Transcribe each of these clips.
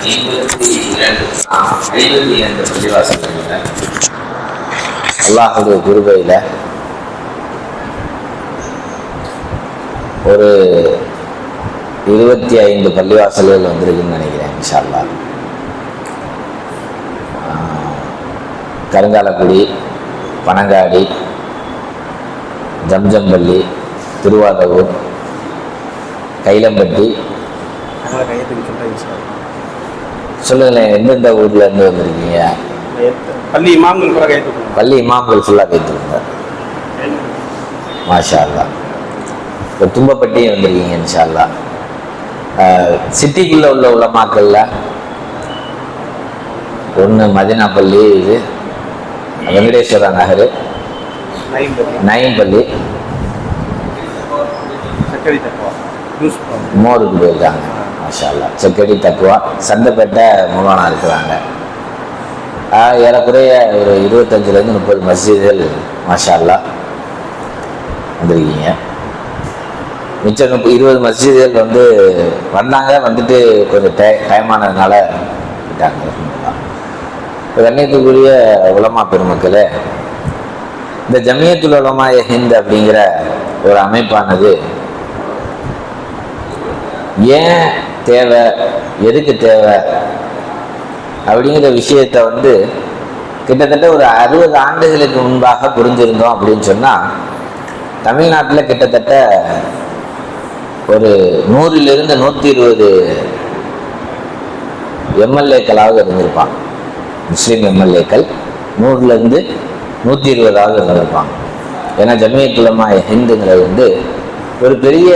52 பள்ளிவாசல்கள் அல்லாஹுடைய கிருபையில் ஒரு 25 பள்ளிவாசல்கள் வந்திருக்குன்னு நினைக்கிறேன். இன்ஷா அல்லாஹ். கருங்காலக்குடி, பனங்காடி, ஜம்ஜம்பள்ளி, திருவாதூர், கைலம்பட்டி. சொல்லுங்களேன், எந்தெந்த ஊர்ல இருந்து வந்திருக்கீங்க? பள்ளி இமாம்கள் ஃபுல்லாக கைத்துருங்க. மாஷா அல்லாஹ். இப்போ தும்பப்பட்டியும் வந்திருக்கீங்க இன்ஷா அல்லாஹ். சிட்டிக்குள்ள உள்ள உலமாக்கள்ல ஒன்று மதினா பள்ளி, இது வெங்கடேஸ்வரா நகர், நயம்பள்ளி, மோருக்கு போயிருக்காங்க. மாஷா அல்லாஹ். செக்கடி, தக்குவா, சந்தைப்பேட்டை, மூலானா இருக்கிறாங்க. ஏறக்குறைய ஒரு 25 30 மஸ்ஜிதுகள் மாஷா அல்லாஹ் வந்திருக்கீங்க. மிச்சம் 20 மஸ்ஜிதுகள் வந்தாங்க, வந்துட்டு கொஞ்சம் டைமானதுனால விட்டாங்க. இப்போ கண்ணியத்துக்குரிய உலமா பெருமக்களே, இந்த ஜமியத்துல் உலமா ஹிந்த் அப்படிங்கிற ஒரு அமைப்பானது ஏன் தேவை, எதுக்கு தேவை அப்படிங்கிற விஷயத்தை கிட்டத்தட்ட ஒரு 60 ஆண்டுகளுக்கு முன்பாக புரிஞ்சிருந்தோம் அப்படின்னு சொன்னால், தமிழ்நாட்டில் கிட்டத்தட்ட ஒரு 100 120 எம்எல்ஏக்களாக இருந்திருப்பாங்க. முஸ்லீம் எம்எல்ஏக்கள் 100 120 இருந்திருப்பாங்க. ஏன்னா ஜமியத்துல் உலமா ஹிந்துங்கிறது ஒரு பெரிய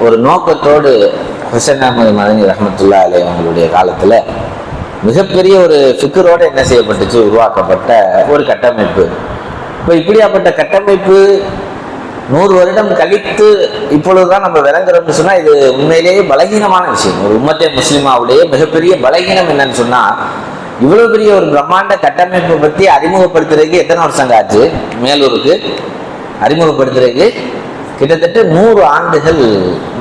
ஒரு நோக்கத்தோடு ஹுசைன் அஹ்மது மதனி ரஹ்மத்துல்லாஹி அலைஹி அவங்களுடைய காலத்தில் மிகப்பெரிய ஒரு ஃபிக்கரோடு என்ன செய்யப்பட்டுச்சு, உருவாக்கப்பட்ட ஒரு கட்டமைப்பு. இப்போ இப்படியாப்பட்ட கட்டமைப்பு 100 வருடம் கழித்து இப்பொழுதுதான் நம்ம விளங்குறோம்னு சொன்னால், இது உண்மையிலேயே பலகீனமான விஷயம். ஒரு உம்மத்தே முஸ்லிமாவுடைய மிகப்பெரிய பலகீனம் என்னன்னு சொன்னால், இவ்வளோ பெரிய ஒரு பிரம்மாண்ட கட்டமைப்பை பற்றி அறிமுகப்படுத்துறதுக்கு எத்தனை வருஷங்க ஆச்சு? மேலூருக்கு அறிமுகப்படுத்துறதுக்கு கிட்டத்தட்ட 100 ஆண்டுகள்.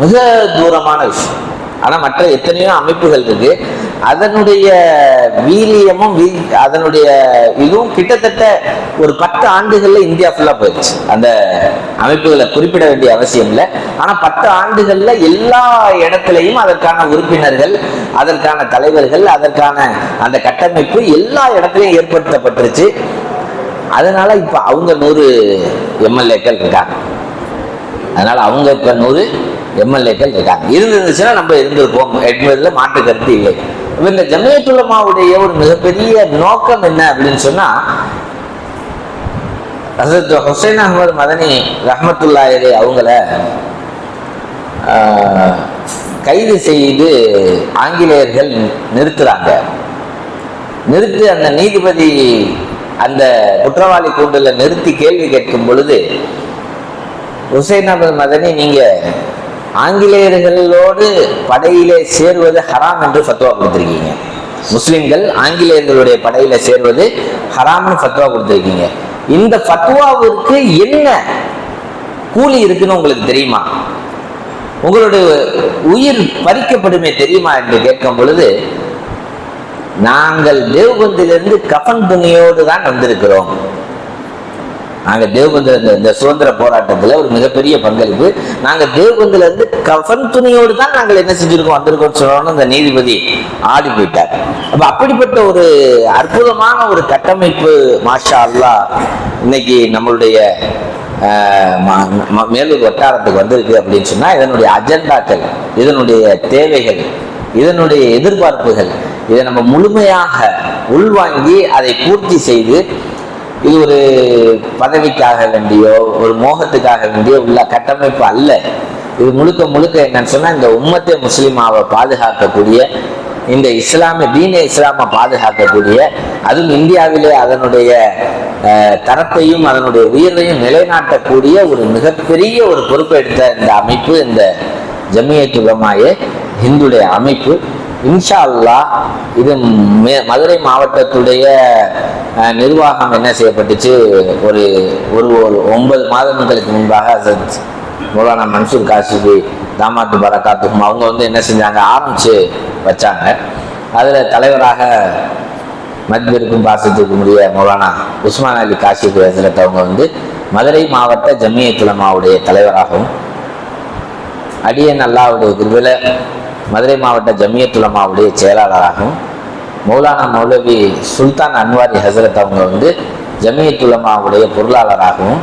மிக தூரமான விஷயம். ஆனால் மற்ற எத்தனையோ அமைப்புகள் இருக்கு, அதனுடைய வீரியமும் அதனுடைய இதுவும் கிட்டத்தட்ட ஒரு 10 ஆண்டுகள்ல இந்தியா ஃபுல்லா போயிடுச்சு. அந்த அமைப்புகளை குறிப்பிட வேண்டிய அவசியம் இல்லை. ஆனா 10 ஆண்டுகள்ல எல்லா இடத்துலையும் அதற்கான உறுப்பினர்கள், அதற்கான தலைவர்கள், அதற்கான அந்த கட்டமைப்பு எல்லா இடத்துலையும் ஏற்படுத்தப்பட்டுருச்சு. அதனால இப்ப அவங்க 100 எம்எல்ஏக்கள் இருக்காங்க. அதனால அவங்க இப்ப 100 எம்எல்ஏக்கள் இருக்காங்க. இருந்துச்சுன்னா நம்ம இருந்திருப்போம் என்பதில் மாற்று கருத்து இல்லை. இந்த ஜமியத்துல் உலமாவுடைய ஒரு மிகப்பெரிய நோக்கம் என்ன அப்படின்னு சொன்னா, ஹஸரத் ஹுசைன் அஹ்மது மதனி ரஹ்மத்துல்லாஹி அலைஹி அவங்கள கைது செய்து ஆங்கிலேயர்கள் நிறுத்துறாங்க. நிறுத்தி அந்த நீதிபதி அந்த குற்றவாளி கூண்டில் நிறுத்தி கேள்வி கேட்கும் பொழுது, ஹுசைன் அஹ்மது மதனி, நீங்க ஆங்கிலேயர்களோடு படையிலே சேருவது ஹராம் என்று ஃபத்வா கொடுத்திருக்கீங்க. முஸ்லிம்கள் ஆங்கிலேயர்களுடைய படையில சேர்வது ஹராம்னு ஃபத்வா கொடுத்திருக்கீங்க. இந்த ஃபத்வாவிற்கு என்ன கூலி இருக்குன்னு உங்களுக்கு தெரியுமா? உங்களுடைய உயிர் பறிக்கப்படுமே தெரியுமா என்று கேட்கும் பொழுது, நாங்கள் தேவபந்திலிருந்து கஃன் துணியோடு தான் வந்திருக்கிறோம். நாங்கள் தேவபந்தில இந்த சுதந்திர போராட்டத்தில் ஒரு மிகப்பெரிய பங்களிப்பு. நாங்கள் தேவபந்தில இருந்து கஃன் துணியோடு தான் நாங்கள் என்ன செஞ்சிருக்கோம், வந்திருக்கோம் சொன்னோன்னு அந்த நீதிபதி ஆடி போயிட்டார். அப்ப அப்படிப்பட்ட ஒரு அற்புதமான ஒரு கட்டமைப்பு மாஷா அல்லாஹ் இன்னைக்கு நம்மளுடைய மேலூர் வட்டாரத்துக்கு வந்திருக்கு அப்படின்னு சொன்னா, இதனுடைய அஜெண்டாக்கள், இதனுடைய தேவைகள், இதனுடைய எதிர்பார்ப்புகள், இதை நம்ம முழுமையாக உள்வாங்கி அதை பூர்த்தி செய்து, இது ஒரு பதவிக்காக வேண்டியோ ஒரு மோகத்துக்காக வேண்டியோ உள்ள கட்டமைப்பு அல்ல. இது முழுக்க முழுக்க என்னன்னு சொன்னா, இந்த உம்மத்தே முஸ்லிமாவை பாதுகாக்கக்கூடிய, இந்த இஸ்லாமிய தீன இஸ்லாமை பாதுகாக்கக்கூடிய, அதுவும் இந்தியாவிலே அதனுடைய தரத்தையும் அதனுடைய உயர்வையும் நிலைநாட்டக்கூடிய ஒரு மிகப்பெரிய ஒரு பொறுப்பை எடுத்த இந்த அமைப்பு, இந்த ஜமியத்துல் உலமா ஹிந்துடைய அமைப்பு. இன்ஷா அல்லாஹ் இது மதுரை மாவட்டத்துடைய நிர்வாகம் என்ன செய்யப்பட்டுச்சு, ஒரு 9 மாதங்களுக்கு முன்பாக மௌலானா மன்சூர் காசிபி தாமாத்து பரக்காத்துக்கும் அவங்க என்ன செஞ்சாங்க, ஆரம்பிச்சு வச்சாங்க. அதில் தலைவராக மத்பிற்கும் பாசத்துக்கும் உரிய மௌலானா உஸ்மான் அலி காஷிப் ஹசரத் அவங்க வந்து மதுரை மாவட்ட ஜமியத் உலமாவுடைய தலைவராகவும், அடியன் அல்லாவுடைய கிருபையில மதுரை மாவட்ட ஜமியத் உலமாவுடைய செயலாளராகவும், மௌலானா மௌலவி சுல்தான் அன்வாரி ஹசரத் அவங்க வந்து ஜமியத் உலமாவுடைய பொருளாளராகவும்,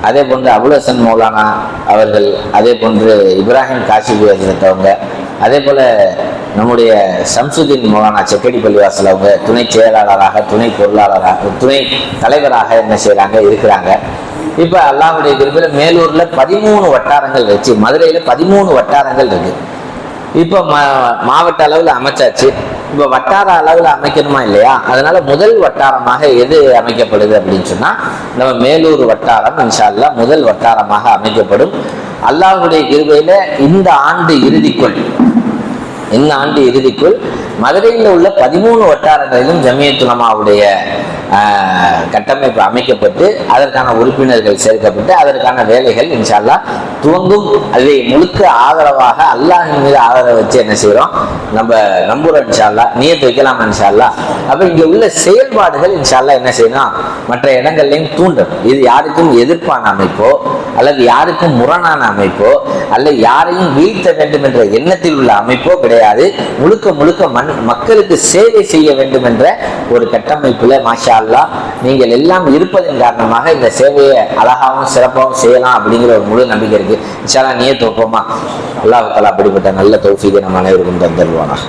அதே போன்று அபுல் ஹசன் மௌலானா அவர்கள், அதே போன்று இப்ராஹிம் காஷிபி ஹசரத் அவங்க, அதே போல் நம்முடைய ஷம்சுதீன் மௌலானா செக்கடி பள்ளிவாசல் அவங்க துணை செயலாளராக, துணை பொருளாளராக, துணை தலைவராக என்ன செய்கிறாங்க இருக்கிறாங்க. இப்போ அல்லாஹ்வுடைய கிருபையில மேலூரில் 13 வட்டாரங்கள் வச்சு, மதுரையில் 13 வட்டாரங்கள் இருக்கு. இப்போ மாவட்ட அளவில் அமைச்சாச்சு. இப்போ வட்டார அளவில் அமைக்கணுமா இல்லையா? அதனால முதல் வட்டாரமாக எது அமைக்கப்படுது அப்படின்னு சொன்னா நம்ம மேலூர் வட்டாரம் இன்ஷா அல்லாஹ் முதல் வட்டாரமாக அமைக்கப்படும். அல்லாஹ்வுடைய கிருபையில இந்த ஆண்டு இறுதிக்குள் மதுரையில் உள்ள 13 வட்டாரங்களிலும் ஜமியத் உலமாவுடைய கட்டமைப்பு அமைக்கப்பட்டு அதற்கான உறுப்பினர்கள் சேர்க்கப்பட்டு அதற்கான வேலைகள் இன்ஷா அல்லாஹ் துவங்கும். அதை முழுக்க ஆதரவாக அல்லாஹின் மீது ஆதரவு வச்சு என்ன செய்யறோம், நம்ம நம்புறோம் இன்ஷா அல்லாஹ், நியத்து வைக்கலாம் இன்ஷா அல்லாஹ். அப்ப இங்க உள்ள செயல்பாடுகள் இன்ஷா அல்லாஹ் என்ன செய்யணும், மற்ற இடங்கள்லையும் தூண்டும். இது யாருக்கும் எதிர்ப்பான அமைப்போ அல்லது யாருக்கும் முரணான அமைப்போ அல்லது யாரையும் வீழ்த்த வேண்டும் என்ற எண்ணத்தில் உள்ள அமைப்போ கிடையாது. முழுக்க முழுக்க மக்களுக்கு சேவை செய்ய வேண்டும் என்ற ஒரு கட்டமைப்புல மாஷா அல்லாஹ் நீங்கள் எல்லாம் இருப்பதன் காரணமாக இந்த சேவையை அழகாகவும் சிறப்பாகவும் செய்யலாம் அப்படிங்கிற ஒரு முழு நம்பிக்கை இருக்கு. இன்ஷா அல்லாஹ் நியத் வைப்போமா? அல்லாஹ் தஆலா அப்படிப்பட்ட நல்ல தௌஃபீகை நம்ம அனைவருக்கும் தந்தருவானாக.